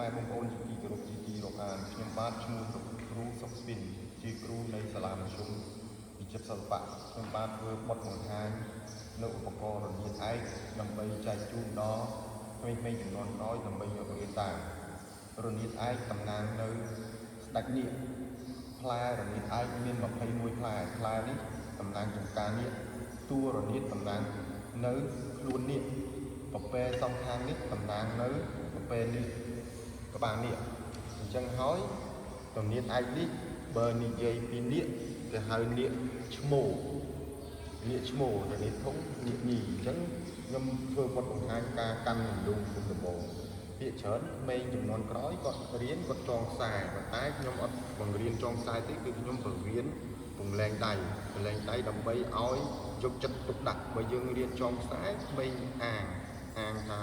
Mai bông ôn chỉ kỷ lục anខ្ញុំបាទឈ្មោះគ្រូសុកស្ពីនជាគ្រូនៃសាលាមធ្យមវិចិត្រសិល្បៈខ្ញុំបានធ្វើបទបង្ហាញនៅឧបករណ៍រនាតឯកដើម្បីចែកជូនដល់ក្មេងៗជំនាន់ក្រោយដើម្បីយកទៅរៀនតាមរនាតឯកតំណាងនៅស្ដេចនាគផ្លែរនាតឯកមាន21ផ្លែផ្លែនេះតំណាងចំការនាគតួរនាតតំណាងនៅខ្លួននាគពពែសងខាងនេះតំណាងនៅពពែនេះក្បាលនាគអញ្ចឹងហើយតំនាតឯកនេះបើនិយាយពីនាគគេហៅនាគឈ្មោលនាគឈ្មោលរនាតធំនាគញីអញ្ចឹងខ្ញុំធ្វើបទបង្ហាញការកាន់លំគុំដំបងពាក្យច្រើនក្មេងចំនួនក្រោយគាត់រៀនគាត់ចងខ្សែប៉ុន្តែខ្ញុំអត់បង្រៀនចងខ្សែទេគឺខ្ញុំបង្រៀនពង្លែងដៃដើម្បីឲ្យយកចិត្តទុកដាក់បើយើងរៀនចងខ្សែក្មេងអាងថា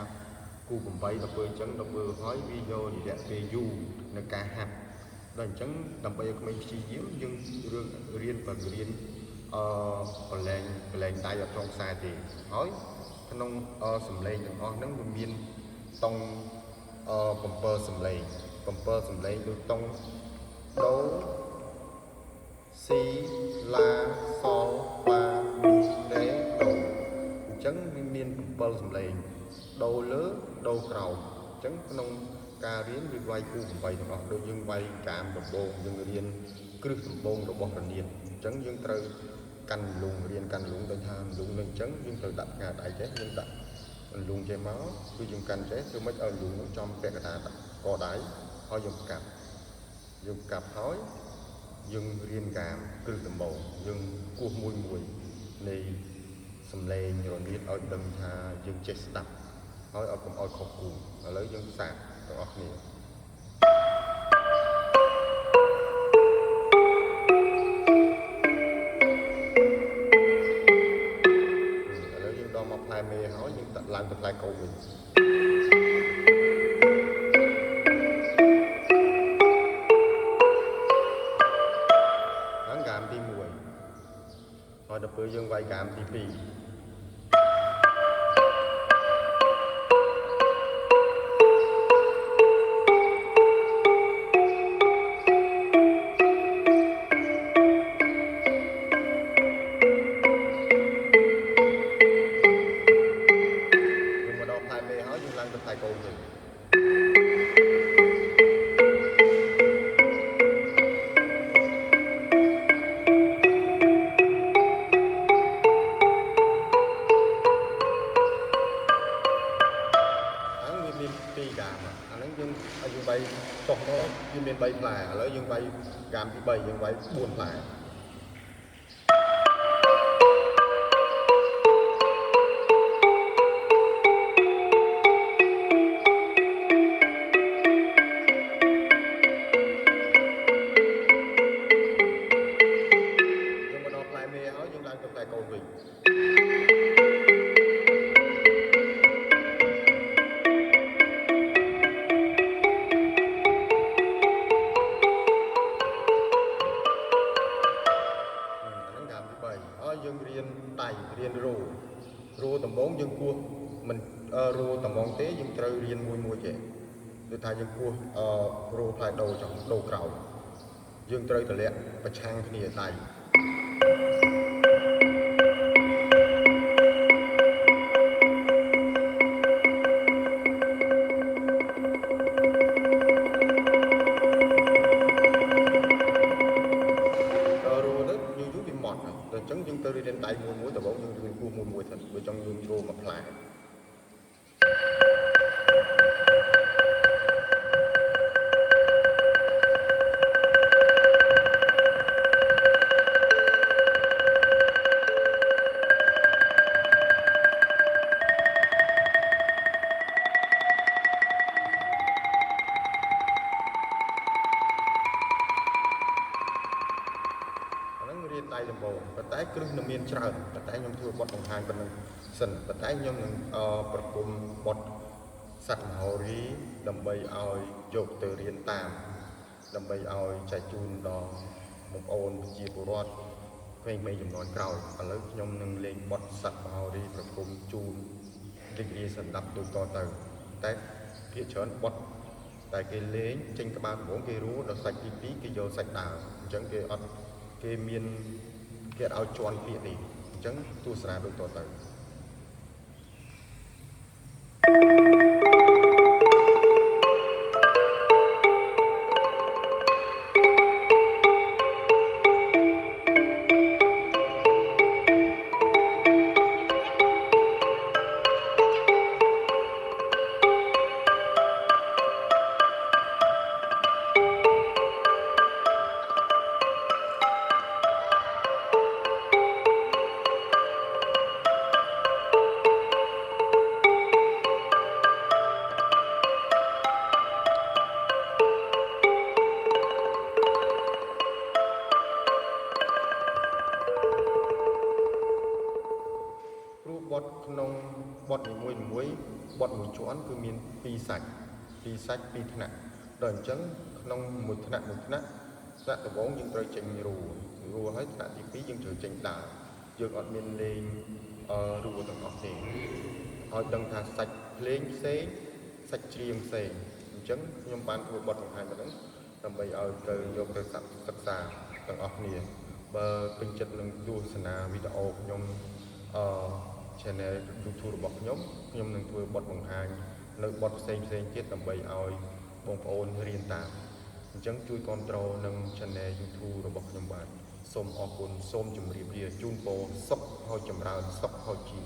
គូ8ដល់ពេលអញ្ចឹងដល់ពេលហើយវាយករយៈពេលយូរនៅការហាត់ដល់អញ្ចឹងដើម្បីឲ្យក្មេងព្យាយាមយើងរឿងរៀនបង្រៀនប្រឡែងដៃអត់ចងខ្សែទេហើយក្នុងសំឡេងទាំងអស់ហ្នឹងវាមានតង់7សំឡេងដូចតង់ដូស៊ីឡាសហ្វាមីរ៉េដូអញ្ចឹងវាមាន7សំឡេងដូលើដូក្រោមអញ្ចឹងក្នុងការរៀនវាវាយគូ8ទាំងអស់ដូចយើងវាយកាមដំបងយើងរៀនគ្រឹះដំបងរបស់រនាតអញ្ចឹងយើងត្រូវកាន់លុងរៀនកាន់លុងដូចថាលុងនឹងអញ្ចឹងយើងត្រូវដាក់ផ្ងាដៃចេះយើងដាក់លុងចេះមកគឺយើងកាន់ចេះធ្វើម៉េចឲ្យលុងនោះចំពាក់កណ្ដាលកដៃហើយយើងកាប់ហើយយើងរៀនកាមគ្រឹះដំបងយើងគោះមួយនៃសំឡេងរនាតឲ្យដឹងថាយើងចេះស្ដាប់ហើយកុំឲ្យខុសគូឥឡូវយើងសាកទាំងអស់គ្នាឥឡូវយើងដល់មកផ្លែមេហើយយើងដាក់ឡើងទៅផ្លែកូនវិញហ្នឹងកាមទី1ហើយដល់ពេលយើងវាយកាមទី2យើងវាយចុះមកវាមាន3ផ្លែឥឡូវយើងវាយកាមទី3យើងវាយ4ផ្លែយើងមកដល់ផ្លែមេហើយយើងឡើងទៅផ្លែកូនវិញយើងរៀនដៃរៀនរោដំបងយើងគោះមិនរោដំបងទេយើងត្រូវរៀនមួយចេះដូចថាយើងគោះរោផ្លែដូចំដូក្រោយយើងត្រូវតម្លាក់ប្រឆាំងគ្នាដៃអញ្ចឹងយើងទៅរៀនដៃមួយដំបូងយើងរៀនគោះមួយទៅបើចង់យើងចូលមកផ្លែរៀនដៃដំបូងប៉ុន្តែគ្រឹះនៅមានច្រើនប៉ុន្តែខ្ញុំធ្វើបទបង្ហាញប៉ុណ្ណឹងសិនប៉ុន្តែខ្ញុំនឹងប្រគំបទសត្វមហោរីដើម្បីឲ្យយកទៅរៀនតាមដើម្បីឲ្យចែកជូនដល់បងប្អូនប្រជាពលរដ្ឋក្មេងៗជំនាន់ក្រោយឥឡូវខ្ញុំនឹងលេងបទសត្វមហោរីប្រគំជូនរីករាយសម្ដាប់ដូចតទៅតែភាគច្រើនបទ តែគេលេងចេញក្បាលដំបូងគេរੂដល់សាច់ទី2គេយកសាច់ដើមអញ្ចឹងគេអត់គេមានគេឲ្យជន់ពាក្យនេះអញ្ចឹងទស្សនាដូចតទៅបទក្នុងបទនីមួយបទមួយជាន់គឺមាន2សាច់2ថ្នាក់ដល់អញ្ចឹងក្នុងមួយថ្នាក់ថ្នាក់ដំបូងយើងត្រូវចេញរੂហើយថ្នាក់ទី2យើងត្រូវចេញដើមយើងអត់មានលេងរੂទាំងអស់ទេឲ្យដឹងថាសាច់ភ្លេងផ្សេងសាច់ច្រៀងផ្សេងអញ្ចឹងខ្ញុំបានធ្វើបទបង្ហាញមកហ្នឹងដើម្បីឲ្យទៅយកទៅសិក្សាទាំងអស់គ្នាបើពេញចិត្តនឹងទស្សនាវីដេអូខ្ញុំchannel YouTube របស់ខ្ញុំនឹងធ្វើបទបង្ហាញនៅបទផ្សេងទៀតដើម្បីឲ្យបងប្អូនរៀនតាមអញ្ចឹងជួយគាំទ្រនឹង channel YouTube របស់ខ្ញុំបាទសូមអរគុណសូមជម្រាបលាជូនពរសុខហើយចម្រើនសុខហើយជា